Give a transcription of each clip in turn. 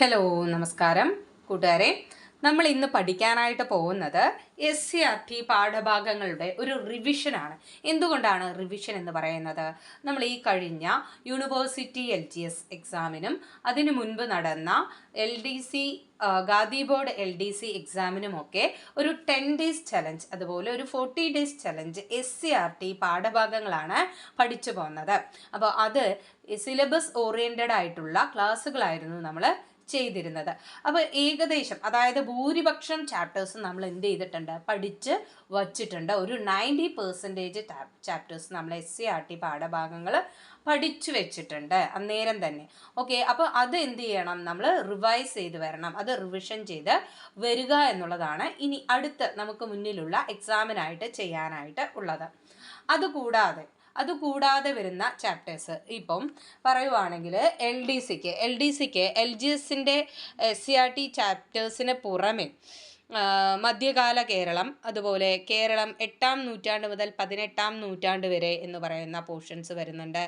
Hello നമസ്കാരം കൂട്ടുകാരെ. നമ്മൾ ഇന്ന് പഠിക്കാനായിട്ട് പോകുന്നത് SCRT പാഠഭാഗങ്ങളുടെ ഒരു റിവിഷനാണ്. എന്തുകൊണ്ടാണ് റിവിഷൻ എന്ന് പറയുന്നത്? നമ്മൾ ഈ കഴിഞ്ഞ യൂണിവേഴ്സിറ്റി LGS എക്സാമിനും അതിനു മുൻപ് നടന്ന LDC ഗാദി ബോർഡ് LDC എക്സാമിനുമൊക്കെ ഒരു 10 ഡേയ്സ് ചലഞ്ച്, അതുപോലെ ഒരു 40 ഡേയ്സ് ചലഞ്ച് SCRT പാഠഭാഗങ്ങളാണ് പഠിച്ചു പോകുന്നത്. അപ്പോൾ അത് സിലബസ് ഓറിയൻറ്റഡ് ആയിട്ടുള്ള ക്ലാസ്സുകളായിരുന്നു നമ്മൾ ചെയ്തിരുന്നത്. അപ്പോൾ ഏകദേശം, അതായത് ഭൂരിപക്ഷം ചാപ്റ്റേഴ്സ് നമ്മൾ എന്ത് ചെയ്തിട്ടുണ്ട്, പഠിച്ച് വച്ചിട്ടുണ്ട്. ഒരു 90% ചാപ്റ്റേഴ്സ് നമ്മൾ SCRT പാഠഭാഗങ്ങൾ പഠിച്ചു വെച്ചിട്ടുണ്ട് അന്നേരം തന്നെ. ഓക്കെ, അപ്പോൾ അത് എന്ത് ചെയ്യണം, നമ്മൾ റിവൈസ് ചെയ്ത് വരണം, അത് റിവിഷൻ ചെയ്ത് വരിക എന്നുള്ളതാണ് ഇനി അടുത്ത് നമുക്ക് മുന്നിലുള്ള എക്സാമിനായിട്ട് ചെയ്യാനായിട്ട് ഉള്ളത്. അതുകൂടാതെ വരുന്ന ചാപ്റ്റേഴ്സ് ഇപ്പം പറയുവാണെങ്കിൽ LGSൻ്റെ SCRT ചാപ്റ്റേഴ്സിന് പുറമെ മധ്യകാല കേരളം, അതുപോലെ കേരളം 8-ാം നൂറ്റാണ്ട് മുതൽ 18-ാം നൂറ്റാണ്ട് വരെ എന്ന് പറയുന്ന പോർഷൻസ് വരുന്നുണ്ട്.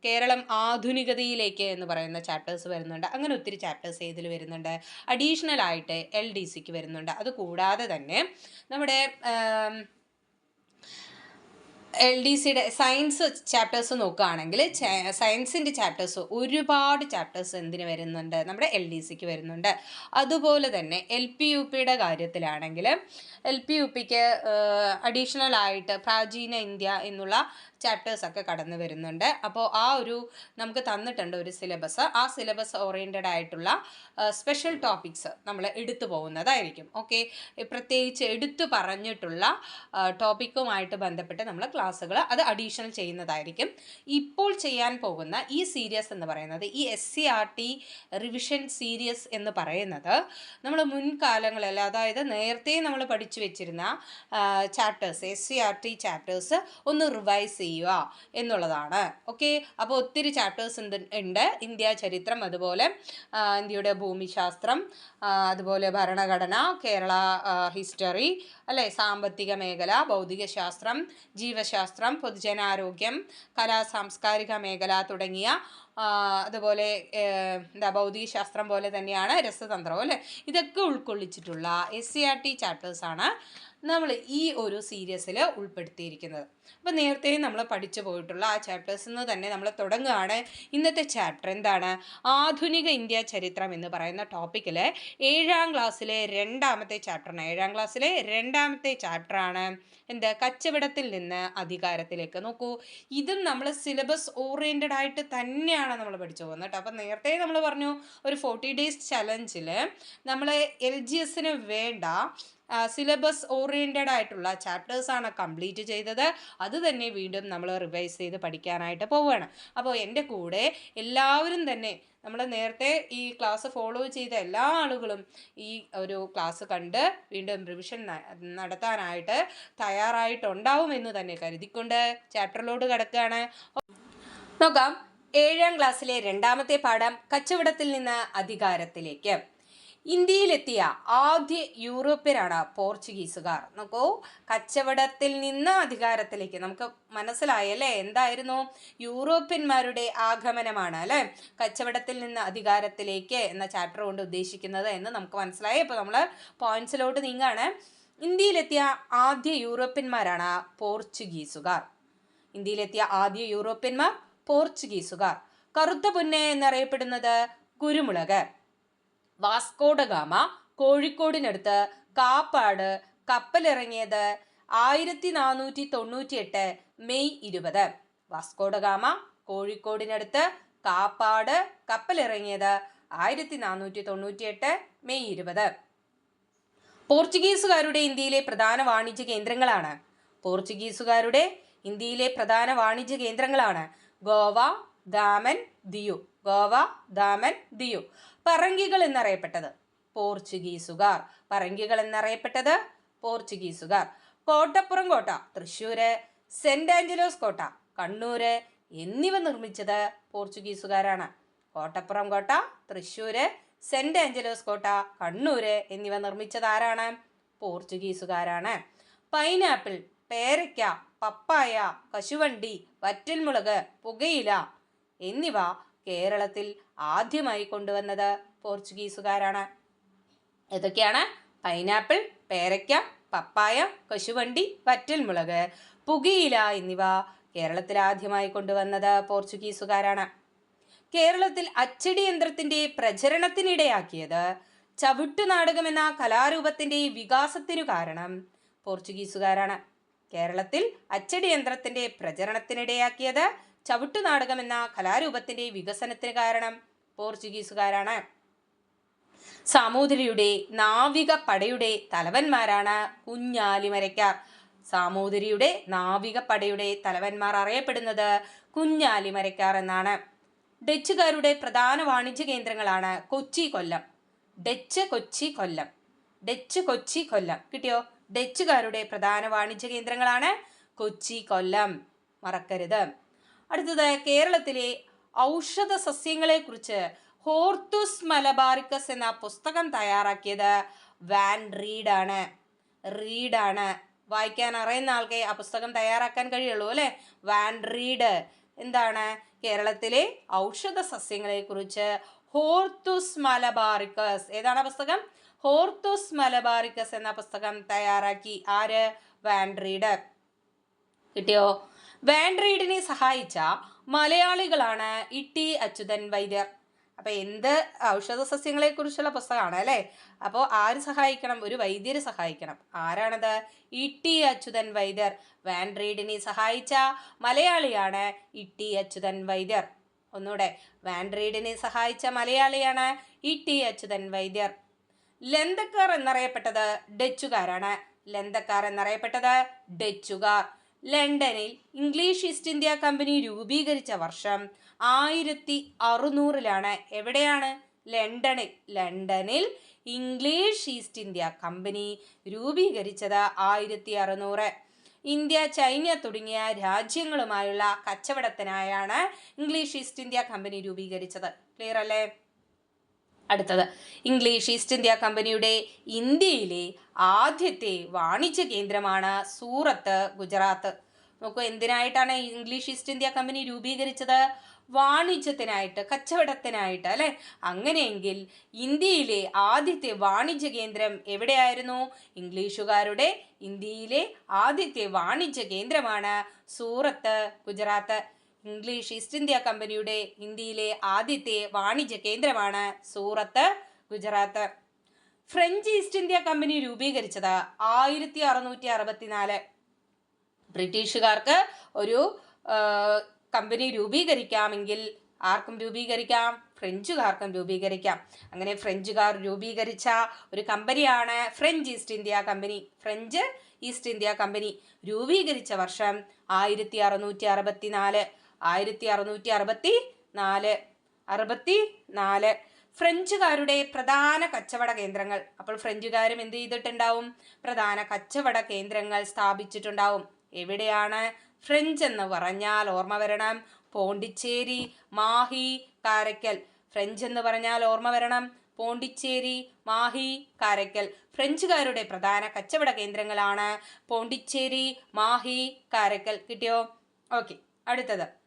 കേരളം ആധുനികതയിലേക്ക് എന്ന് പറയുന്ന ചാപ്റ്റേഴ്സ് വരുന്നുണ്ട്. അങ്ങനെ ഒത്തിരി ചാപ്റ്റേഴ്സ് ഇതിൽ വരുന്നുണ്ട്. അഡീഷണൽ ആയിട്ട് LDCക്ക് വരുന്നുണ്ട്. അതുകൂടാതെ തന്നെ നമ്മുടെ LDCയുടെ സയൻസ് ചാപ്റ്റേഴ്സ് നോക്കുകയാണെങ്കിൽ സയൻസിൻ്റെ ചാപ്റ്റേഴ്സ് ഒരുപാട് ചാപ്റ്റേഴ്സ് എന്തിന് വരുന്നുണ്ട്, നമ്മുടെ LDCക്ക് വരുന്നുണ്ട്. അതുപോലെ തന്നെ LPUPയുടെ കാര്യത്തിലാണെങ്കിൽ LPUPക്ക് അഡീഷണൽ ആയിട്ട് പ്രാചീന ഇന്ത്യ എന്നുള്ള ചാപ്റ്റേഴ്സൊക്കെ കടന്നു വരുന്നുണ്ട്. അപ്പോൾ നമുക്ക് തന്നിട്ടുണ്ട് ഒരു സിലബസ്. ആ സിലബസ് ഓറിയൻറ്റഡ് ആയിട്ടുള്ള സ്പെഷ്യൽ ടോപ്പിക്സ് നമ്മൾ എടുത്തു പോകുന്നതായിരിക്കും. ഓക്കെ, പ്രത്യേകിച്ച് എടുത്തു പറഞ്ഞിട്ടുള്ള ടോപ്പിക്കുമായിട്ട് ബന്ധപ്പെട്ട് നമ്മൾ ക്ലാസ്സുകൾ അത് അഡീഷണൽ ചെയ്യുന്നതായിരിക്കും. ഇപ്പോൾ ചെയ്യാൻ പോകുന്ന ഈ സീരീസ് എന്ന് പറയുന്നത്, ഈ SCRT റിവിഷൻ സീരീസ് എന്ന് പറയുന്നത്, നമ്മൾ മുൻകാലങ്ങളിൽ, അതായത് നേരത്തെ നമ്മൾ പഠിച്ചു വെച്ചിരുന്ന ചാപ്റ്റേഴ്സ്, SCRT ചാപ്റ്റേഴ്സ് ഒന്ന് റിവൈസ് ചെയ്യുക എന്നുള്ളതാണ്. ഓക്കെ, അപ്പോൾ ഒത്തിരി ചാപ്റ്റേഴ്സ് ഉണ്ട്. ഇന്ത്യ ചരിത്രം, അതുപോലെ ഇന്ത്യയുടെ ഭൂമിശാസ്ത്രം, അതുപോലെ ഭരണഘടന, കേരള ഹിസ്റ്ററി, അല്ലെ, സാമ്പത്തിക മേഖല, ഭൗതിക ശാസ്ത്രം, ജീവശാസ്ത്രം, പൊതുജനാരോഗ്യം, സാംസ്കാരിക മേഖല തുടങ്ങിയ, അതുപോലെ ഭൗതിക ശാസ്ത്രം പോലെ തന്നെയാണ് രസതന്ത്രം, അല്ലേ, ഇതൊക്കെ ഉൾക്കൊള്ളിച്ചിട്ടുള്ള SCRT ചാപ്റ്റേഴ്സാണ് നമ്മൾ ഈ ഒരു സീരീസിൽ ഉൾപ്പെടുത്തിയിരിക്കുന്നത്. അപ്പോൾ നേരത്തെ നമ്മൾ പഠിച്ചു പോയിട്ടുള്ള ആ ചാപ്റ്റേഴ്സിൽ നിന്ന് തന്നെ നമ്മൾ തുടങ്ങുകയാണ്. ഇന്നത്തെ ചാപ്റ്റർ എന്താണ്? ആധുനിക ഇന്ത്യ ചരിത്രം എന്ന് പറയുന്ന ടോപ്പിക്കിൽ 7-ാം ക്ലാസ്സിലെ രണ്ടാമത്തെ ചാപ്റ്ററാണ് എന്ത്? കച്ചവടത്തിൽ നിന്ന് അധികാരത്തിലേക്ക്. നോക്കൂ, ഇതും നമ്മൾ സിലബസ് ഓറിയൻറ്റഡ് ആയിട്ട് തന്നെയാണ് നമ്മൾ പഠിച്ചു പോകുന്നത് കേട്ടോ. അപ്പം നേരത്തെ നമ്മൾ പറഞ്ഞു, ഒരു 40 ഡേയ്സ് ചലഞ്ചിൽ നമ്മൾ LGSന് വേണ്ട സിലബസ് ഓറിയൻറ്റഡ് ആയിട്ടുള്ള ചാപ്റ്റേഴ്സാണ് കംപ്ലീറ്റ് ചെയ്തത്. അത് തന്നെ വീണ്ടും നമ്മൾ റിവൈസ് ചെയ്ത് പഠിക്കാനായിട്ട് പോവുകയാണ്. അപ്പോൾ എൻ്റെ കൂടെ എല്ലാവരും തന്നെ, നമ്മൾ നേരത്തെ ഈ ക്ലാസ് ഫോളോ ചെയ്ത എല്ലാ ആളുകളും ഈ ഒരു ക്ലാസ് കണ്ട് വീണ്ടും റിവിഷൻ നടത്താനായിട്ട് തയ്യാറായിട്ടുണ്ടാവുമെന്ന് തന്നെ കരുതിക്കൊണ്ട് ചാപ്റ്ററിലോട്ട് കിടക്കുകയാണ്. നോക്കാം, 7-ാം ക്ലാസ്സിലെ രണ്ടാമത്തെ പാഠം കച്ചവടത്തിൽ നിന്ന് അധികാരത്തിലേക്ക്. ഇന്ത്യയിലെത്തിയ ആദ്യ യൂറോപ്യരാണ് പോർച്ചുഗീസുകാർ. നോക്കൂ, കച്ചവടത്തിൽ നിന്ന് അധികാരത്തിലേക്ക് നമുക്ക് മനസ്സിലായല്ലേ, എന്തായിരുന്നു? യൂറോപ്യന്മാരുടെ ആഗമനമാണ് അല്ലേ കച്ചവടത്തിൽ നിന്ന് അധികാരത്തിലേക്ക് എന്ന ചാപ്റ്റർ കൊണ്ട് ഉദ്ദേശിക്കുന്നത് എന്ന് നമുക്ക് മനസ്സിലായി. അപ്പോൾ നമ്മൾ പോയിന്റ്സിലോട്ട് നീങ്ങാണ്. ഇന്ത്യയിലെത്തിയ ആദ്യ യൂറോപ്യന്മാരാണ് പോർച്ചുഗീസുകാർ. കറുത്ത പൊന്ന് എന്നറിയപ്പെടുന്നത് കുരുമുളക്. വാസ്കോഡഗാമ കോഴിക്കോടിനടുത്ത് കാപ്പാട് കപ്പലിറങ്ങിയത് 1498 മെയ് 20. വാസ്കോഡഗാമ കോഴിക്കോടിനടുത്ത് കാപ്പാട് കപ്പലിറങ്ങിയത് 1498 മെയ് 20. പോർച്ചുഗീസുകാരുടെ ഇന്ത്യയിലെ പ്രധാന വാണിജ്യ കേന്ദ്രങ്ങളാണ് ഗോവ, ദാമൻ, ദിയു. പറങ്കികൾ എന്നറിയപ്പെട്ടത് പോർച്ചുഗീസുകാർ. കോട്ടപ്പുറം കോട്ട തൃശ്ശൂര്, സെന്റ് ആഞ്ചലോസ് കോട്ട കണ്ണൂര് എന്നിവ നിർമ്മിച്ചത് പോർച്ചുഗീസുകാരാണ്. കോട്ടപ്പുറം കോട്ട, തൃശ്ശൂര്, സെന്റ് ആഞ്ചലോസ് കോട്ട, കണ്ണൂര് എന്നിവ നിർമ്മിച്ചത് ആരാണ്? പോർച്ചുഗീസുകാരാണ്. പൈനാപ്പിൾ, പേരയ്ക്ക, പപ്പായ, കശുവണ്ടി, വറ്റൽമുളക്, പുകയില എന്നിവ കേരളത്തിൽ ആദ്യമായി കൊണ്ടുവന്നത് പോർച്ചുഗീസുകാരാണ്. ഏതൊക്കെയാണ്? പൈനാപ്പിൾ, പേരയ്ക്ക, പപ്പായ, കശുവണ്ടി, വറ്റൽമുളക്, പുകയില എന്നിവ കേരളത്തിൽ ആദ്യമായി കൊണ്ടുവന്നത് പോർച്ചുഗീസുകാരാണ്. കേരളത്തിൽ അച്ചടി യന്ത്രത്തിന്റെ പ്രചരണത്തിനിടയാക്കിയത് ചവിട്ടുനാടകം എന്ന കലാരൂപത്തിന്റെ വികാസത്തിനു കാരണം പോർച്ചുഗീസുകാരാണ്. കേരളത്തിൽ അച്ചടി യന്ത്രത്തിന്റെ പ്രചരണത്തിനിടയാക്കിയത് ചവിട്ടുനാടകം എന്ന കലാരൂപത്തിന്റെ വികസനത്തിന് കാരണം പോർച്ചുഗീസുകാരാണ്. സാമൂതിരിയുടെ നാവിക പടയുടെ തലവന്മാരാണ് കുഞ്ഞാലിമരയ്ക്കാർ. സാമൂതിരിയുടെ നാവിക പടയുടെ തലവന്മാർ അറിയപ്പെടുന്നത് കുഞ്ഞാലിമരയ്ക്കാർ എന്നാണ്. ഡച്ചുകാരുടെ പ്രധാന വാണിജ്യ കേന്ദ്രങ്ങളാണ് കൊച്ചി, കൊല്ലം. ഡച്ച് കൊച്ചി കൊല്ലം കിട്ടിയോ? ഡച്ചുകാരുടെ പ്രധാന വാണിജ്യ കേന്ദ്രങ്ങളാണ് കൊച്ചി, കൊല്ലം, മറക്കരുത്. അടുത്തത് കേരളത്തിലെ ഔഷധ സസ്യങ്ങളെ കുറിച്ച് ഹോർത്തുസ് മലബാറിക്കസ് എന്ന പുസ്തകം തയ്യാറാക്കിയത് വാൻ റീഡാണ്. വായിക്കാൻ അറിയുന്ന ആൾക്കേ ആ പുസ്തകം തയ്യാറാക്കാൻ കഴിയുള്ളൂ അല്ലേ? വാൻ റീഡ് എന്താണ്? കേരളത്തിലെ ഔഷധ സസ്യങ്ങളെ കുറിച്ച് ഹോർത്തുസ് മലബാറിക്കസ്, ഏതാണ് പുസ്തകം? ഹോർത്തുസ് മലബാറിക്കസ് എന്ന പുസ്തകം തയ്യാറാക്കി. ആര്? Van read. കിട്ടിയോ? വാൻ റീഡിനെ സഹായിച്ച മലയാളികളാണ് ഇ.ടി. അച്യുതൻ വൈദ്യർ. അപ്പൊ എന്ത് ഔഷധ സസ്യങ്ങളെ കുറിച്ചുള്ള പുസ്തകമാണ് അല്ലേ? അപ്പോൾ ആര് സഹായിക്കണം? ഒരു വൈദ്യര് സഹായിക്കണം. ആരാണത്? ഇ.ടി. അച്യുതൻ വൈദ്യർ. വാൻ റീഡിനെ സഹായിച്ച മലയാളിയാണ് ഇ.ടി. അച്യുതൻ വൈദ്യർ. ഒന്നുകൂടെ, വാൻ റീഡിനെ സഹായിച്ച മലയാളിയാണ് ഇ.ടി. അച്യുതൻ വൈദ്യർ. ലന്തക്കാർ എന്നറിയപ്പെട്ടത് ഡച്ചുകാരാണ്. ലണ്ടനിൽ ഇംഗ്ലീഷ് ഈസ്റ്റ് ഇന്ത്യ കമ്പനി രൂപീകരിച്ച വർഷം 1600. എവിടെയാണ്? ലണ്ടനിൽ ഇംഗ്ലീഷ് ഈസ്റ്റ് ഇന്ത്യ കമ്പനി രൂപീകരിച്ചത് 1600. ഇന്ത്യ, ചൈന തുടങ്ങിയ രാജ്യങ്ങളുമായുള്ള കച്ചവടത്തിനായാണ് ഇംഗ്ലീഷ് ഈസ്റ്റ് ഇന്ത്യ കമ്പനി രൂപീകരിച്ചത്. ക്ലിയർ അല്ലേ? അടുത്തത്, ഇംഗ്ലീഷ് ഈസ്റ്റ് ഇന്ത്യ കമ്പനിയുടെ ഇന്ത്യയിലെ ആദ്യത്തെ വാണിജ്യ കേന്ദ്രമാണ് സൂറത്ത്, ഗുജറാത്ത്. നോക്കൂ, എന്തിനായിട്ടാണ് ഇംഗ്ലീഷ് ഈസ്റ്റ് ഇന്ത്യ കമ്പനി രൂപീകരിച്ചത്? വാണിജ്യത്തിനായിട്ട്, കച്ചവടത്തിനായിട്ട് അല്ലെ? അങ്ങനെയെങ്കിൽ ഇന്ത്യയിലെ ആദ്യത്തെ വാണിജ്യ കേന്ദ്രം എവിടെയായിരുന്നു? ഇംഗ്ലീഷുകാരുടെ ഇന്ത്യയിലെ ആദ്യത്തെ വാണിജ്യ കേന്ദ്രമാണ് Surat, Gujarat. English East India കമ്പനിയുടെ ഇന്ത്യയിലെ ആദ്യത്തെ വാണിജ്യ കേന്ദ്രമാണ് Surat, Gujarat. French East India company രൂപീകരിച്ചത് 1664. ബ്രിട്ടീഷുകാർക്ക് ഒരു കമ്പനി രൂപീകരിക്കാമെങ്കിൽ ആർക്കും രൂപീകരിക്കാം? ഫ്രഞ്ചുകാർക്കും രൂപീകരിക്കാം. അങ്ങനെ ഫ്രഞ്ചുകാർ രൂപീകരിച്ച ഒരു കമ്പനിയാണ് French East India company. French East India company രൂപീകരിച്ച വർഷം 1664. 1664. ഫ്രഞ്ചുകാരുടെ പ്രധാന കച്ചവട കേന്ദ്രങ്ങൾ. അപ്പോൾ ഫ്രഞ്ചുകാരും എന്ത് ചെയ്തിട്ടുണ്ടാവും? പ്രധാന കച്ചവട കേന്ദ്രങ്ങൾ സ്ഥാപിച്ചിട്ടുണ്ടാവും. എവിടെയാണ്? ഫ്രഞ്ച് എന്ന് പറഞ്ഞാൽ ഓർമ്മ വരണം പോണ്ടിച്ചേരി, മാഹി, കാരയ്ക്കൽ. ഫ്രഞ്ച് എന്ന് പറഞ്ഞാൽ ഓർമ്മ വരണം പോണ്ടിച്ചേരി, മാഹി, കാരയ്ക്കൽ. ഫ്രഞ്ചുകാരുടെ പ്രധാന കച്ചവട കേന്ദ്രങ്ങളാണ് പോണ്ടിച്ചേരി, മാഹി, കാരയ്ക്കൽ. കിട്ടിയോ? ഓക്കെ. അടുത്തത്,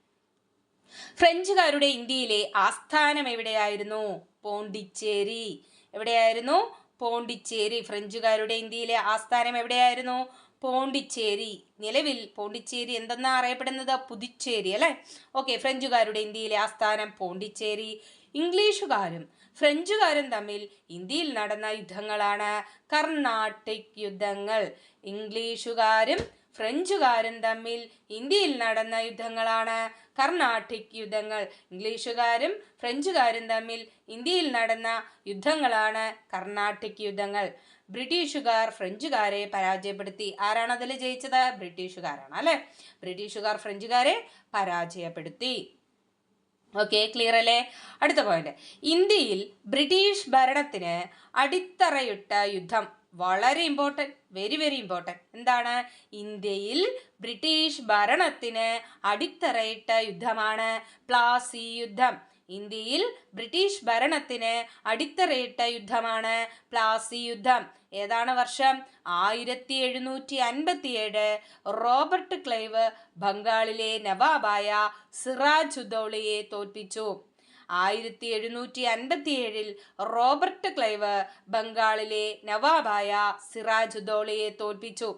ഫ്രഞ്ചുകാരുടെ ഇന്ത്യയിലെ ആസ്ഥാനം എവിടെയായിരുന്നു? പോണ്ടിച്ചേരി. എവിടെയായിരുന്നു? പോണ്ടിച്ചേരി. ഫ്രഞ്ചുകാരുടെ ഇന്ത്യയിലെ ആസ്ഥാനം എവിടെയായിരുന്നു? പോണ്ടിച്ചേരി. നിലവിൽ പോണ്ടിച്ചേരി എന്തെന്നാ അറിയപ്പെടുന്നത്? പുതുച്ചേരി അല്ലെ? ഓക്കെ. ഫ്രഞ്ചുകാരുടെ ഇന്ത്യയിലെ ആസ്ഥാനം പോണ്ടിച്ചേരി. ഇംഗ്ലീഷുകാരും ഫ്രഞ്ചുകാരും തമ്മിൽ ഇന്ത്യയിൽ നടന്ന യുദ്ധങ്ങളാണ് കർണാട്ടിക് യുദ്ധങ്ങൾ. ഇംഗ്ലീഷുകാരും ഫ്രഞ്ചുകാരും തമ്മിൽ ഇന്ത്യയിൽ നടന്ന യുദ്ധങ്ങളാണ് കർണാട്ടിക് യുദ്ധങ്ങൾ. ഇംഗ്ലീഷുകാരും ഫ്രഞ്ചുകാരും തമ്മിൽ ഇന്ത്യയിൽ നടന്ന യുദ്ധങ്ങളാണ് കർണാട്ടിക് യുദ്ധങ്ങൾ. ബ്രിട്ടീഷുകാർ ഫ്രഞ്ചുകാരെ പരാജയപ്പെടുത്തി. ആരാണ് അതിൽ ജയിച്ചത്? ബ്രിട്ടീഷുകാരാണ് അല്ലെ? ബ്രിട്ടീഷുകാർ ഫ്രഞ്ചുകാരെ പരാജയപ്പെടുത്തി. ഓക്കെ, ക്ലിയർ അല്ലേ? അടുത്ത പോയിന്റ്, ഇന്ത്യയിൽ ബ്രിട്ടീഷ് ഭരണത്തിന് അടിത്തറയിട്ട യുദ്ധം. വളരെ ഇമ്പോർട്ടൻറ്റ്, വെരി ഇമ്പോർട്ടൻറ്റ്. എന്താണ്? ഇന്ത്യയിൽ ബ്രിട്ടീഷ് ഭരണത്തിന് അടിത്തറയിട്ട യുദ്ധമാണ് പ്ലാസി യുദ്ധം. ഇന്ത്യയിൽ ബ്രിട്ടീഷ് ഭരണത്തിന് അടിത്തറയിട്ട യുദ്ധമാണ് പ്ലാസി യുദ്ധം. ഏതാണ് വർഷം? 1757. റോബർട്ട് ക്ലൈവ് ബംഗാളിലെ നവാബായ സിറാജ് ഉദ്ദൗളയെ തോൽപ്പിച്ചു. 1757 റോബർട്ട് ക്ലൈവ് ബംഗാളിലെ നവാബായ സിറാജുദ്ദൗളയെ തോൽപ്പിച്ചു.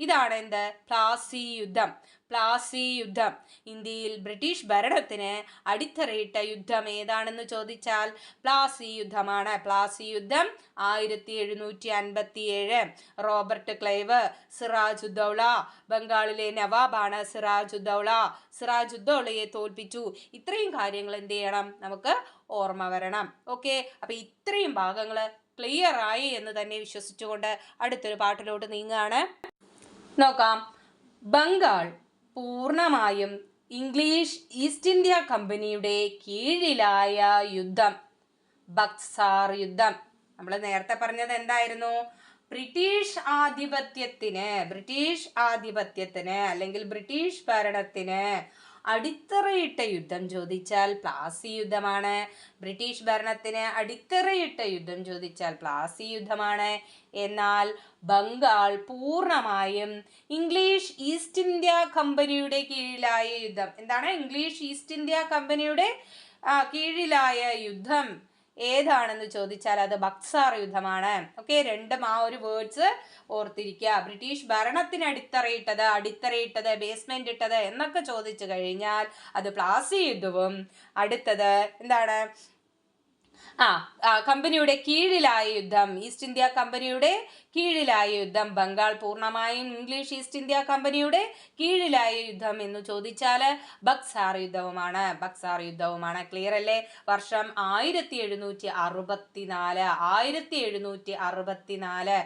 ഇതാണ് എന്ത്? പ്ലാസി യുദ്ധം. പ്ലാസി യുദ്ധം ഇന്ത്യയിൽ ബ്രിട്ടീഷ് ഭരണത്തിന് അടിത്തറയിട്ട യുദ്ധം ഏതാണെന്ന് ചോദിച്ചാൽ പ്ലാസി യുദ്ധമാണ്. പ്ലാസി യുദ്ധം 1757. റോബർട്ട് ക്ലൈവ്, സിറാജുദ്ദൗള, ബംഗാളിലെ നവാബാണ് സിറാജുദ്ദൗളയെ തോൽപ്പിച്ചു. ഇത്രയും കാര്യങ്ങൾ എന്ത് ചെയ്യണം? നമുക്ക് ഓർമ്മ വരണം. ഓക്കെ, അപ്പൊ ഇത്രയും ഭാഗങ്ങൾ ക്ലിയർ ആയി എന്ന് തന്നെ വിശ്വസിച്ചുകൊണ്ട് അടുത്തൊരു പാട്ടിലോട്ട് നീങ്ങുകയാണ്. നോക്കാം. ബംഗാൾ പൂർണ്ണമായും ഇംഗ്ലീഷ് ഈസ്റ്റ് ഇന്ത്യ കമ്പനിയുടെ കീഴിലായ യുദ്ധം ബക്സാർ യുദ്ധം. നമ്മൾ നേരത്തെ പറഞ്ഞത് എന്തായിരുന്നു? ബ്രിട്ടീഷ് ആധിപത്യത്തിന് അല്ലെങ്കിൽ ബ്രിട്ടീഷ് ഭരണത്തിന് അടിത്തറയിട്ട യുദ്ധം ചോദിച്ചാൽ പ്ലാസി യുദ്ധമാണ്. ബ്രിട്ടീഷ് ഭരണത്തിന് അടിത്തറയിട്ട യുദ്ധം ചോദിച്ചാൽ പ്ലാസി യുദ്ധമാണ്. എന്നാൽ ബംഗാൾ പൂർണ്ണമായും ഇംഗ്ലീഷ് ഈസ്റ്റ് ഇന്ത്യ കമ്പനിയുടെ കീഴിലായ യുദ്ധം. എന്താണ് ഇംഗ്ലീഷ് ഈസ്റ്റ് ഇന്ത്യ കമ്പനിയുടെ കീഴിലായ യുദ്ധം ഏതാണെന്ന് ചോദിച്ചാൽ അത് ബക്സാർ യുദ്ധമാണ്. ഓക്കെ, രണ്ടും ആ ഒരു വേർഡ്സ് ഓർത്തിരിക്കുക. ബ്രിട്ടീഷ് ഭരണത്തിന് അടിത്തറയിട്ടത് ബേസ്മെന്റ് ഇട്ടത് എന്നൊക്കെ ചോദിച്ചു കഴിഞ്ഞാൽ അത് പ്ലാസി യുദ്ധവും, അടുത്തത് എന്താണ്? കമ്പനിയുടെ കീഴിലായ യുദ്ധം, ഈസ്റ്റ് ഇന്ത്യ കമ്പനിയുടെ കീഴിലായ യുദ്ധം. ബംഗാൾ പൂർണ്ണമായും ഇംഗ്ലീഷ് ഈസ്റ്റ് ഇന്ത്യ കമ്പനിയുടെ കീഴിലായ യുദ്ധം എന്ന് ചോദിച്ചാൽ ബക്സാർ യുദ്ധവുമാണ്. ക്ലിയർ അല്ലേ? വർഷം 1764.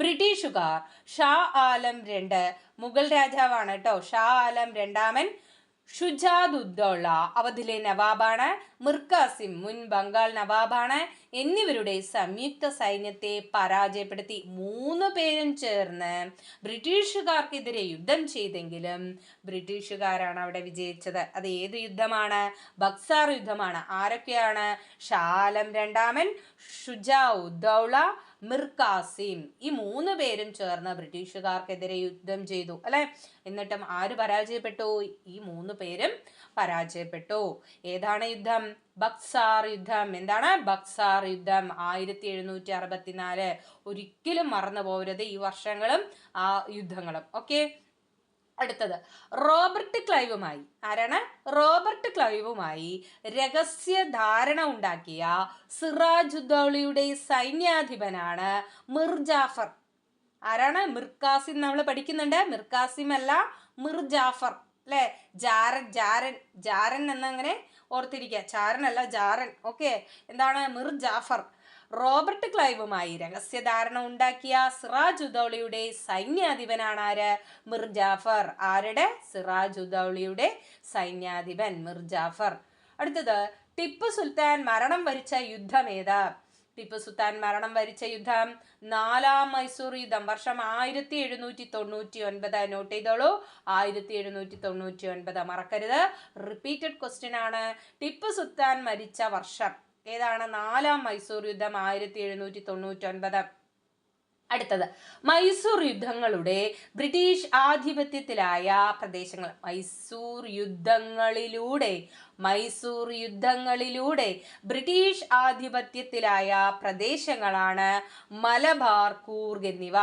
ബ്രിട്ടീഷുകാർ ഷാ ആലം II, മുഗൾ രാജാവാണ് കേട്ടോ, ഷാ ആലം രണ്ടാമൻ, ഷുജാദുദ്ദൗള അവധിലെ നവാബാണ്, മിർ കാസിം മുൻ ബംഗാൾ നവാബാണ് എന്നിവരുടെ സംയുക്ത സൈന്യത്തെ പരാജയപ്പെടുത്തി 3 പേരും ചേർന്ന് ബ്രിട്ടീഷുകാർക്കെതിരെ യുദ്ധം ചെയ്തെങ്കിലും ബ്രിട്ടീഷുകാരാണ് അവിടെ വിജയിച്ചത്. അത് ഏത് യുദ്ധമാണ്? ബക്സാർ യുദ്ധമാണ്. ആരൊക്കെയാണ്? ഷാ ആലം രണ്ടാമൻ, ഷുജാഉദ്ദൗള, മിർ കാസിം. ഈ 3 പേരും ചേർന്ന് ബ്രിട്ടീഷുകാർക്കെതിരെ യുദ്ധം ചെയ്തു അല്ലെ. എന്നിട്ടും ആര് പരാജയപ്പെട്ടു? ഈ 3 പേരും പരാജയപ്പെട്ടു. ഏതാണ് യുദ്ധം? ബക്സാർ യുദ്ധം. എന്താണ്? ബക്സാർ യുദ്ധം 1764. ഒരിക്കലും മറന്നു പോകരുത് ഈ വർഷങ്ങളും ആ യുദ്ധങ്ങളും. ഓക്കെ, അടുത്തത് റോബർട്ട് ക്ലൈവുമായി. ആരാണ്? റോബർട്ട് ക്ലൈവുമായി രഹസ്യ ധാരണ ഉണ്ടാക്കിയ സിറാജുദ്ദൗളയുടെ സൈന്യാധിപനാണ് മിർ ജാഫർ. ആരാണ്? മിർ കാസിം നമ്മൾ പഠിക്കുന്നുണ്ട്. മിർ കാസിം അല്ല, മിർ ജാഫർ അല്ലെ. ജാരൻ എന്നങ്ങനെ ഓർത്തിരിക്കുക. ചാരനല്ല, ജാരൻ. ഓക്കെ, എന്താണ്? മിർ ജാഫർ. റോബർട്ട് ക്ലൈവുമായി രഹസ്യധാരണ ഉണ്ടാക്കിയ സിറാജുദ്ദൗളയുടെ സൈന്യാധിപനാണ് ആര്? മിർ ജാഫർ. ആരുടെ? സിറാജുദ്ദൗളയുടെ സൈന്യാധിപൻ മിർ ജാഫർ. അടുത്തത് ടിപ്പു സുൽത്താൻ മരണം വരിച്ച യുദ്ധം ഏത്? ടിപ്പു സുൽത്താൻ മരണം വരിച്ച യുദ്ധം 4ാം മൈസൂർ യുദ്ധം. വർഷം 1799. നോട്ട് ചെയ്തോളൂ, 1799 മറക്കരുത്. റിപ്പീറ്റഡ് ക്വസ്റ്റ്യൻ ആണ്. ടിപ്പു സുൽത്താൻ മരിച്ച വർഷം ഏതാണ്? 4ാം മൈസൂർ യുദ്ധം 1799. അടുത്തത് മൈസൂർ യുദ്ധങ്ങളുടെ ബ്രിട്ടീഷ് ആധിപത്യത്തിലായ പ്രദേശങ്ങൾ. മൈസൂർ യുദ്ധങ്ങളിലൂടെ ബ്രിട്ടീഷ് ആധിപത്യത്തിലായ പ്രദേശങ്ങളാണ് മലബാർ, കൂർഗ് എന്നിവ.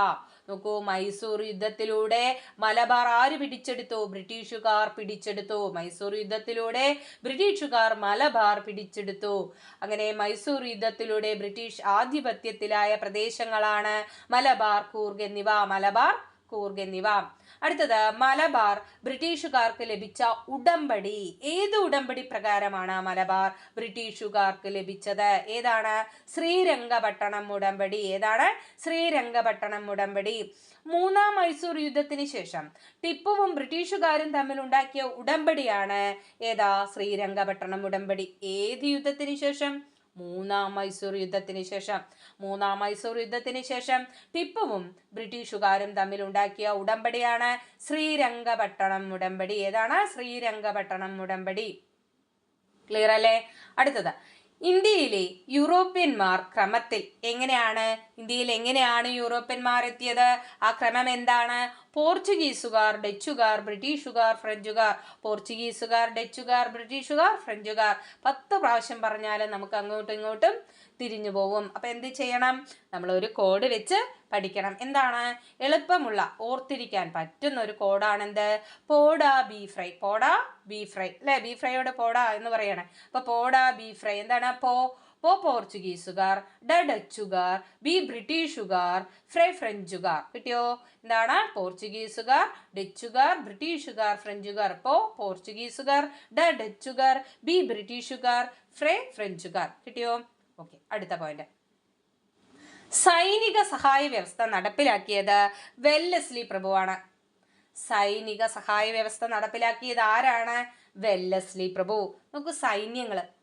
നോക്കൂ, മൈസൂർ യുദ്ധത്തിലൂടെ മലബാർ ആര് പിടിച്ചെടുത്തു? ബ്രിട്ടീഷുകാർ പിടിച്ചെടുത്തു. മൈസൂർ യുദ്ധത്തിലൂടെ ബ്രിട്ടീഷുകാർ മലബാർ പിടിച്ചെടുത്തു. അങ്ങനെ മൈസൂർ യുദ്ധത്തിലൂടെ ബ്രിട്ടീഷ് ആധിപത്യത്തിലായ പ്രദേശങ്ങളാണ് മലബാർ, കൂർഗ് എന്നിവ. അടുത്തത് മലബാർ ബ്രിട്ടീഷുകാർക്ക് ലഭിച്ച ഉടമ്പടി. ഏത് ഉടമ്പടി പ്രകാരമാണ് മലബാർ ബ്രിട്ടീഷുകാർക്ക് ലഭിച്ചത്? ഏതാണ്? ശ്രീരംഗപട്ടണം ഉടമ്പടി. ഏതാണ്? ശ്രീരംഗപട്ടണം ഉടമ്പടി. 3ാം മൈസൂർ യുദ്ധത്തിന് ശേഷം ടിപ്പുവും ബ്രിട്ടീഷുകാരും തമ്മിൽ ഉണ്ടാക്കിയ ഉടമ്പടിയാണ് ഏതാ? ശ്രീരംഗപട്ടണം ഉടമ്പടി. ഏത് യുദ്ധത്തിന് ശേഷം? 3ാം മൈസൂർ യുദ്ധത്തിന് ശേഷം ടിപ്പുവും ബ്രിട്ടീഷുകാരും തമ്മിൽ ഉണ്ടാക്കിയ ഉടമ്പടിയാണ് ശ്രീരംഗപട്ടണം ഉടമ്പടി. ഏതാണ്? ശ്രീരംഗപട്ടണം ഉടമ്പടി. ക്ലിയർ അല്ലേ? അടുത്തത് ഇന്ത്യയിലെ യൂറോപ്യന്മാർ ക്രമത്തിൽ എങ്ങനെയാണ് യൂറോപ്യന്മാർ എത്തിയത്? ആ ക്രമം എന്താണ്? പോർച്ചുഗീസുകാർ, ഡച്ചുകാർ, ബ്രിട്ടീഷുകാർ, ഫ്രഞ്ചുകാർ. പോർച്ചുഗീസുകാർ, ഡച്ചുകാർ, ബ്രിട്ടീഷുകാർ, ഫ്രഞ്ചുകാർ. 10 പ്രാവശ്യം പറഞ്ഞാൽ നമുക്ക് അങ്ങോട്ടും ഇങ്ങോട്ടും തിരിഞ്ഞു പോവും. അപ്പൊ എന്ത് ചെയ്യണം? നമ്മൾ ഒരു കോഡ് വെച്ച് പഠിക്കണം. എന്താണ്? എളുപ്പമുള്ള, ഓർത്തിരിക്കാൻ പറ്റുന്ന ഒരു കോഡാണ് എന്ത്? പോഡാ ബീ ഫ്രൈ. പോഡാ ബീ ഫ്രൈ അല്ലെ? ബീ ഫ്രൈയോട് പോഡാ എന്ന് പറയണേ. അപ്പൊ പോഡാ ബീ ഫ്രൈ എന്താണ്? പോ പോർച്ചുഗീസുകാർ, ഡച്ചുകാർ, ബി ബ്രിട്ടീഷുകാർ, ഫ്രഞ്ചുകാർ. കിട്ടിയോ? എന്താണ്? പോർച്ചുഗീസുകാർ, ഡച്ചുകാർ, ബ്രിട്ടീഷുകാർ, ഫ്രഞ്ചുകാർ. പോർച്ചുഗീസുകാർ, ഡച്ചുകാർ, ബി ബ്രിട്ടീഷുകാർ, ഫ്രഞ്ചുകാർ. കിട്ടിയോ? ഓക്കെ, അടുത്ത പോയിന്റ്. സൈനിക സഹായ വ്യവസ്ഥ നടപ്പിലാക്കിയത് വെല്ലസ്ലി പ്രഭുവാണ്. സൈനിക സഹായ വ്യവസ്ഥ നടപ്പിലാക്കിയത് ആരാണ്? വെല്ലസ്ലി പ്രഭു. നമുക്ക്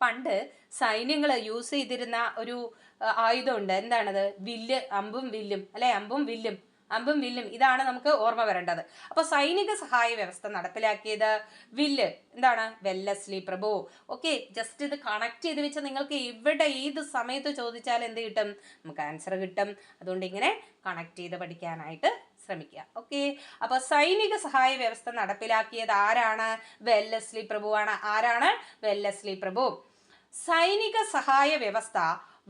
പണ്ട് സൈന്യങ്ങൾ യൂസ് ചെയ്തിരുന്ന ഒരു ആയുധമുണ്ട്. എന്താണത്? വില്ല്, അമ്പും വില്ലും അല്ലെ? അമ്പും വില്ലും ഇതാണ് നമുക്ക് ഓർമ്മ വരേണ്ടത്. അപ്പൊ സൈനിക സഹായ വ്യവസ്ഥ നടപ്പിലാക്കിയത് എന്താണ്? വെല്ലസ്ലി പ്രഭു. ഓക്കെ, ജസ്റ്റ് ഇത് കണക്ട് ചെയ്ത് വെച്ച് നിങ്ങൾക്ക് ഇവിടെ ഏത് സമയത്ത് ചോദിച്ചാൽ എന്ത് കിട്ടും? നമുക്ക് ആൻസർ കിട്ടും. അതുകൊണ്ട് ഇങ്ങനെ കണക്ട് ചെയ്ത് പഠിക്കാനായിട്ട് ശ്രമിക്കുക. ഓക്കെ, അപ്പൊ സൈനിക സഹായ വ്യവസ്ഥ നടപ്പിലാക്കിയത് ആരാണ്? വെല്ലസ്ലി പ്രഭുവാണ്. ആരാണ്? വെല്ലസ്ലി പ്രഭു. സൈനിക സഹായ വ്യവസ്ഥ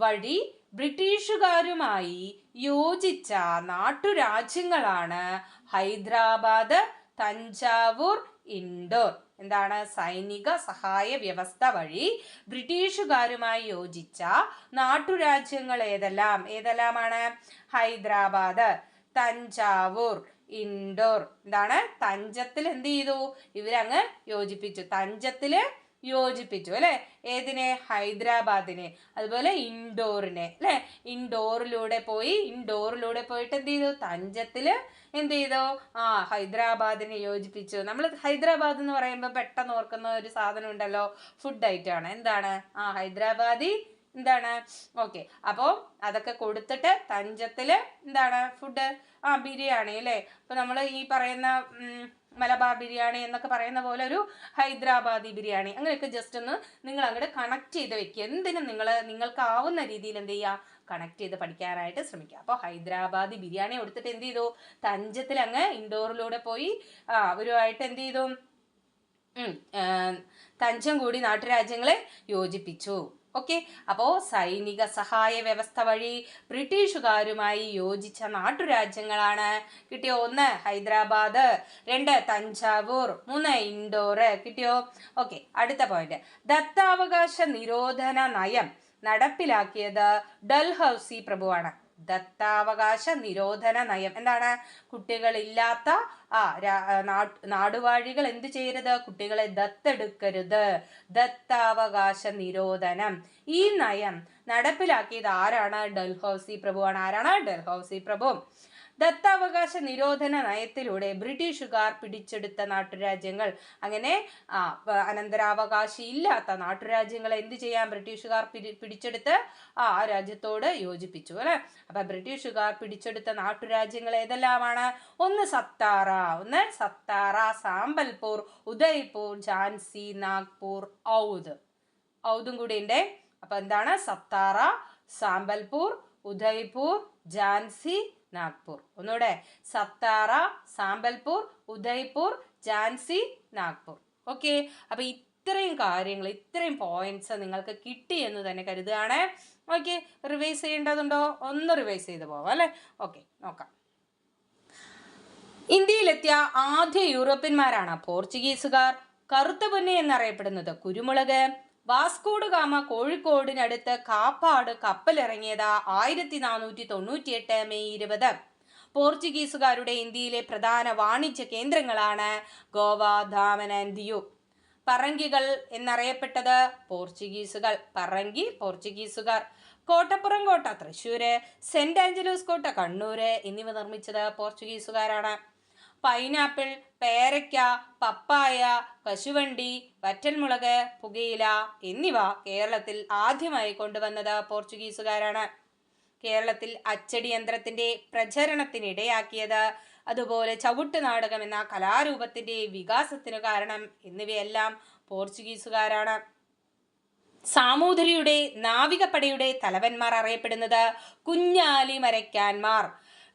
വഴി ബ്രിട്ടീഷുകാരുമായി യോജിച്ച നാട്ടുരാജ്യങ്ങളാണ് ഹൈദരാബാദ്, തഞ്ചാവൂർ, ഇൻഡോർ. എന്താണ്? സൈനിക സഹായ വ്യവസ്ഥ വഴി ബ്രിട്ടീഷുകാരുമായി യോജിച്ച നാട്ടുരാജ്യങ്ങൾ ഏതെല്ലാമാണ്? ഹൈദരാബാദ്, തഞ്ചാവൂർ, ഇൻഡോർ. എന്താണ്? തഞ്ചത്തിൽ എന്ത് ചെയ്തു? ഇവരങ്ങ് യോജിപ്പിച്ചു. തഞ്ചത്തില് യോജിപ്പിച്ചു അല്ലെ? ഏതിനെ? ഹൈദരാബാദിനെ. അതുപോലെ ഇൻഡോറിനെ അല്ലെ? ഇൻഡോറിലൂടെ പോയിട്ട് എന്ത് ചെയ്തു? തഞ്ചത്തില് എന്ത് ചെയ്തു? ഹൈദരാബാദിനെ യോജിപ്പിച്ചു. നമ്മൾ ഹൈദരാബാദ് എന്ന് പറയുമ്പോൾ പെട്ടെന്ന് ഓർക്കുന്ന ഒരു സാധനം ഉണ്ടല്ലോ, ഫുഡ് ഐറ്റം ആണ്. എന്താണ്? ഹൈദരാബാദി എന്താണ്? ഓക്കെ, അപ്പോൾ അതൊക്കെ കൊടുത്തിട്ട് തഞ്ചത്തില് എന്താണ്? ഫുഡ് ബിരിയാണി അല്ലേ? അപ്പൊ നമ്മൾ ഈ പറയുന്ന മലബാർ ബിരിയാണി എന്നൊക്കെ പറയുന്ന പോലെ ഒരു ഹൈദരാബാദി ബിരിയാണി, അങ്ങനെയൊക്കെ ജസ്റ്റ് ഒന്ന് നിങ്ങൾ അങ്ങോട്ട് കണക്ട് ചെയ്ത് വെക്കുക. എന്തിനും നിങ്ങൾക്ക് ആവുന്ന രീതിയിൽ എന്ത് ചെയ്യുക? കണക്ട് ചെയ്ത് പഠിക്കാനായിട്ട് ശ്രമിക്കുക. അപ്പോൾ ഹൈദരാബാദി ബിരിയാണി കൊടുത്തിട്ട് എന്ത് ചെയ്തു? തഞ്ചത്തിൽ അങ്ങ് ഇൻഡോറിലൂടെ പോയി അവരുമായിട്ട് എന്ത് ചെയ്തു? തഞ്ചം കൂടി നാട്ടുരാജ്യങ്ങളെ യോജിപ്പിച്ചു. ഓക്കെ, അപ്പോൾ സൈനിക സഹായ വ്യവസ്ഥ വഴി ബ്രിട്ടീഷുകാരുമായി യോജിച്ച നാട്ടുരാജ്യങ്ങളാണ്. കിട്ടിയോ? 1 ഹൈദരാബാദ്, 2 തഞ്ചാവൂർ, 3 ഇൻഡോർ. കിട്ടിയോ? ഓക്കെ, അടുത്ത പോയിന്റ്. ദത്താവകാശ നിരോധന നയം നടപ്പിലാക്കിയത് ഡൽഹൌസി പ്രഭുവാണ്. ദത്താവകാശ നിരോധന നയം എന്താണ്? കുട്ടികളില്ലാത്ത നാടുവാഴികൾ എന്ത് ചെയ്യരുത്? കുട്ടികളെ ദത്തെടുക്കരുത്. ദത്താവകാശ നിരോധനം. ഈ നയം നടപ്പിലാക്കിയത് ആരാണ്? ഡൽഹൌസി പ്രഭുവാണ്. ആരാണ്? ഡൽഹൌസി പ്രഭു. ദത്താവകാശ നിരോധന നയത്തിലൂടെ ബ്രിട്ടീഷുകാർ പിടിച്ചെടുത്ത നാട്ടുരാജ്യങ്ങൾ, അങ്ങനെ അനന്തരാവകാശി ഇല്ലാത്ത നാട്ടുരാജ്യങ്ങളെ എന്ത് ചെയ്യാൻ? ബ്രിട്ടീഷുകാർ പിടിച്ചെടുത്ത് ആ രാജ്യത്തോട് യോജിപ്പിച്ചു അല്ലെ? അപ്പൊ ബ്രിട്ടീഷുകാർ പിടിച്ചെടുത്ത നാട്ടുരാജ്യങ്ങൾ ഏതെല്ലാമാണ്? 1 സത്താറ, സാമ്പൽപൂർ, ഉദയ്പൂർ, ഝാൻസി, നാഗ്പൂർ, ഔദും കൂടി ഉണ്ട്. അപ്പൊ എന്താണ്? സത്താറ, സാമ്പൽപൂർ, ഉദയ്പൂർ, ഝാൻസി, നാഗ്പൂർ. ഒന്നുകൂടെ, സത്താറ, സാമ്പൽപൂർ, ഉദയ്പൂർ, ഝാൻസി, നാഗ്പൂർ. ഓക്കെ, അപ്പൊ ഇത്രയും കാര്യങ്ങൾ, ഇത്രയും പോയിന്റ്സ് നിങ്ങൾക്ക് കിട്ടി എന്ന് തന്നെ കരുതുകയാണ്. ഓക്കെ, റിവൈസ് ചെയ്യേണ്ടതുണ്ടോ? ഒന്ന് റിവൈസ് ചെയ്ത് പോവാം അല്ലെ? ഓക്കെ, നോക്കാം. ഇന്ത്യയിലെത്തിയ ആദ്യ യൂറോപ്യന്മാരാണ് പോർച്ചുഗീസുകാർ. കറുത്ത പൊന്ന് എന്നറിയപ്പെടുന്നത് കുരുമുളക്. വാസ്കോഡ് ഗാമ കോഴിക്കോടിനടുത്ത് കാപ്പാട് കപ്പലിറങ്ങിയത് 1498 മെയ് 20. പോർച്ചുഗീസുകാരുടെ ഇന്ത്യയിലെ പ്രധാന വാണിജ്യ കേന്ദ്രങ്ങളാണ് ഗോവ, ദാമൻ ആൻഡ് ദിയു. പറങ്കികൾ എന്നറിയപ്പെട്ടത് പോർച്ചുഗീസുകൾ. പോർച്ചുഗീസുകാർ. കോട്ടപ്പുറം കോട്ട തൃശ്ശൂര്, സെന്റ് ആഞ്ചലോസ് കോട്ട കണ്ണൂര് എന്നിവ നിർമ്മിച്ചത് പോർച്ചുഗീസുകാരാണ്. പൈനാപ്പിൾ, പേരയ്ക്ക, പപ്പായ, കശുവണ്ടി, വറ്റൽമുളക്, പുകയില എന്നിവ കേരളത്തിൽ ആദ്യമായി കൊണ്ടുവന്നത് പോർച്ചുഗീസുകാരാണ്. കേരളത്തിൽ അച്ചടി യന്ത്രത്തിന്റെ പ്രചരണത്തിനിടയാക്കിയത്, അതുപോലെ ചവിട്ട് നാടകം എന്ന കലാരൂപത്തിന്റെ വികാസത്തിനു കാരണം എന്നിവയെല്ലാം പോർച്ചുഗീസുകാരാണ്. സാമൂതിരിയുടെ നാവികപ്പടയുടെ തലവന്മാർ അറിയപ്പെടുന്നത് കുഞ്ഞാലിമരയ്ക്കാന്മാർ.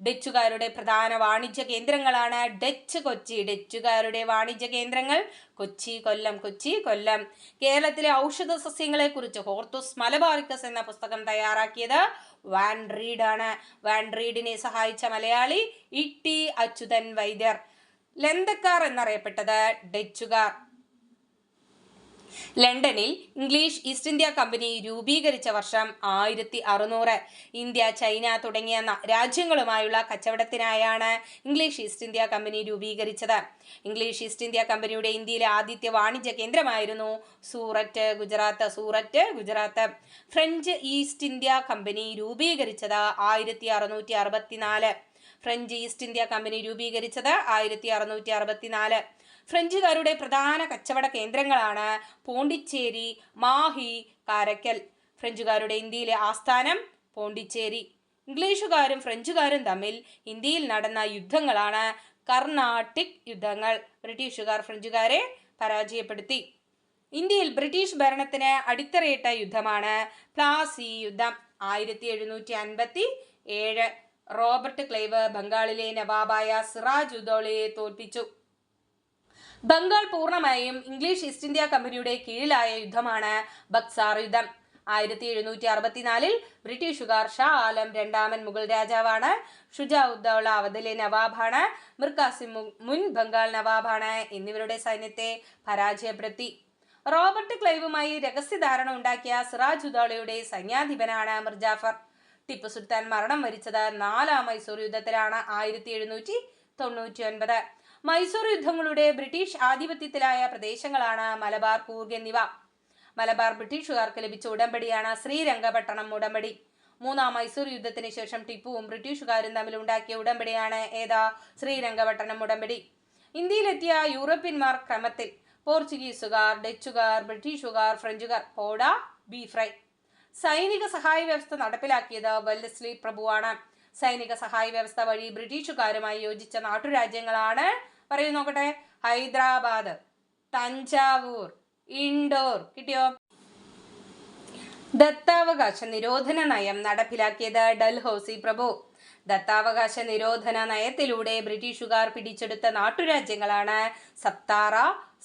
ഡച്ചുകാരുടെ പ്രധാന വാണിജ്യ കേന്ദ്രങ്ങളാണ് ഡച്ച് കൊച്ചി. ഡച്ചുകാരുടെ വാണിജ്യ കേന്ദ്രങ്ങൾ കൊച്ചി, കൊല്ലം. കൊച്ചി, കൊല്ലം. കേരളത്തിലെ ഔഷധ സസ്യങ്ങളെ കുറിച്ച് ഹോർത്തൂസ് മലബാറിക്കസ് എന്ന പുസ്തകം തയ്യാറാക്കിയത് വാൻ റീഡ് ആണ്. വാൻ റീഡിനെ സഹായിച്ച മലയാളി ഇ.ടി. അച്യുതൻ വൈദ്യർ. ലന്തക്കാർ എന്നറിയപ്പെട്ടത് ഡച്ചുകാർ. ലണ്ടനിൽ ഇംഗ്ലീഷ് ഈസ്റ്റ് ഇന്ത്യ കമ്പനി രൂപീകരിച്ച വർഷം 1600. ഇന്ത്യ, ചൈന തുടങ്ങിയ രാജ്യങ്ങളുമായുള്ള കച്ചവടത്തിനായാണ് ഇംഗ്ലീഷ് ഈസ്റ്റ് ഇന്ത്യ കമ്പനി രൂപീകരിച്ചത്. ഇംഗ്ലീഷ് ഈസ്റ്റ് ഇന്ത്യ കമ്പനിയുടെ ഇന്ത്യയിലെ ആദ്യത്തെ വാണിജ്യ കേന്ദ്രമായിരുന്നു Surat, Gujarat. Surat, Gujarat. French East India company രൂപീകരിച്ചത് 1664. ഫ്രഞ്ച് ഈസ്റ്റ് ഇന്ത്യ കമ്പനി രൂപീകരിച്ചത് 1664. ഫ്രഞ്ചുകാരുടെ പ്രധാന കച്ചവട കേന്ദ്രങ്ങളാണ് പോണ്ടിച്ചേരി, മാഹി, കാരക്കൽ. ഫ്രഞ്ചുകാരുടെ ഇന്ത്യയിലെ ആസ്ഥാനം പോണ്ടിച്ചേരി. ഇംഗ്ലീഷുകാരും ഫ്രഞ്ചുകാരും തമ്മിൽ ഇന്ത്യയിൽ നടന്ന യുദ്ധങ്ങളാണ് കർണാട്ടിക് യുദ്ധങ്ങൾ. ബ്രിട്ടീഷുകാർ ഫ്രഞ്ചുകാരെ പരാജയപ്പെടുത്തി. ഇന്ത്യയിൽ ബ്രിട്ടീഷ് ഭരണത്തിന് അടിത്തറയിട്ട യുദ്ധമാണ് പ്ലാസി യുദ്ധം. 1757. റോബർട്ട് ക്ലൈവ് ബംഗാളിലെ നവാബായ സിറാജ് ഉദ്ദൗലയെ തോൽപ്പിച്ചു. ബംഗാൾ പൂർണ്ണമായും ഇംഗ്ലീഷ് ഈസ്റ്റ് ഇന്ത്യ കമ്പനിയുടെ കീഴിലായ യുദ്ധമാണ് ബക്സാർ യുദ്ധം. 1764 ബ്രിട്ടീഷുകാർ ഷാ ആലം രണ്ടാമൻ മുഗൾ രാജാവാണ്. ഷുജാ ഉദ്ദൗള അവധിലെ നവാബാണ്. മിർ കാസിം മുൻ ബംഗാൾ നവാബാണ്. എന്നിവരുടെ സൈന്യത്തെ പരാജയപ്പെടുത്തി. റോബർട്ട് ക്ലൈവുമായി രഹസ്യധാരണ ഉണ്ടാക്കിയ സിറാജ് ഉദ്ദൗളയുടെ സൈന്യാധിപനാണ് മിർ ജാഫർ. ടിപ്പു സുൽത്താൻ മരണം വരിച്ചത് 4ാം മൈസൂർ യുദ്ധത്തിലാണ്. 1799. മൈസൂർ യുദ്ധങ്ങളുടെ ബ്രിട്ടീഷ് ആധിപത്യത്തിലായ പ്രദേശങ്ങളാണ് മലബാർ, കൂർഗ് എന്നിവ. മലബാർ ബ്രിട്ടീഷുകാർക്ക് ലഭിച്ച ഉടമ്പടിയാണ് ശ്രീരംഗപട്ടണം ഉടമ്പടി. 3ാം മൈസൂർ യുദ്ധത്തിന് ശേഷം ടിപ്പുവും ബ്രിട്ടീഷുകാരും തമ്മിൽ ഉണ്ടാക്കിയ ഉടമ്പടിയാണ് ശ്രീരംഗപട്ടണം ഉടമ്പടി. ഇന്ത്യയിലെത്തിയ യൂറോപ്യന്മാർ ക്രമത്തിൽ പോർച്ചുഗീസുകാർ, ഡച്ചുകാർ, ബ്രിട്ടീഷുകാർ, ഫ്രഞ്ചുകാർ. പോഡ, ബീഫ് ഫ്രൈ. സൈനിക സഹായ വ്യവസ്ഥ നടപ്പിലാക്കിയത് വെല്ലസ്ലി പ്രഭുവാണ്. സൈനിക സഹായ വ്യവസ്ഥ വഴി ബ്രിട്ടീഷുകാരുമായി യോജിച്ച നാട്ടുരാജ്യങ്ങളാണ്, പറയൂ നോക്കട്ടെ, ഹൈദരാബാദ്, തഞ്ചാവൂർ, ഇൻഡോർ. കിട്ടിയോ? ദത്താവകാശ നിരോധന നയം നടപ്പിലാക്കിയത് ഡൽഹൌസി പ്രഭു. ദത്താവകാശ നിരോധന നയത്തിലൂടെ ബ്രിട്ടീഷുകാർ പിടിച്ചെടുത്ത നാട്ടുരാജ്യങ്ങളാണ് സത്താറ,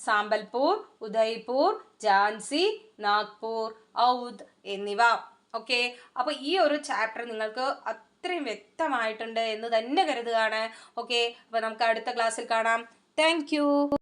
സാമ്പൽപൂർ, ഉദയ്പൂർ, ഝാൻസി, നാഗ്പൂർ, ഔധ് എന്നിവ. ഓക്കെ, അപ്പോൾ ഈ ഒരു ചാപ്റ്റർ നിങ്ങൾക്ക് അത്രയും വ്യക്തമായിട്ടുണ്ട് എന്ന് തന്നെ കരുതുകയാണ്. ഓക്കെ, അപ്പോൾ നമുക്ക് അടുത്ത ക്ലാസ്സിൽ കാണാം. താങ്ക്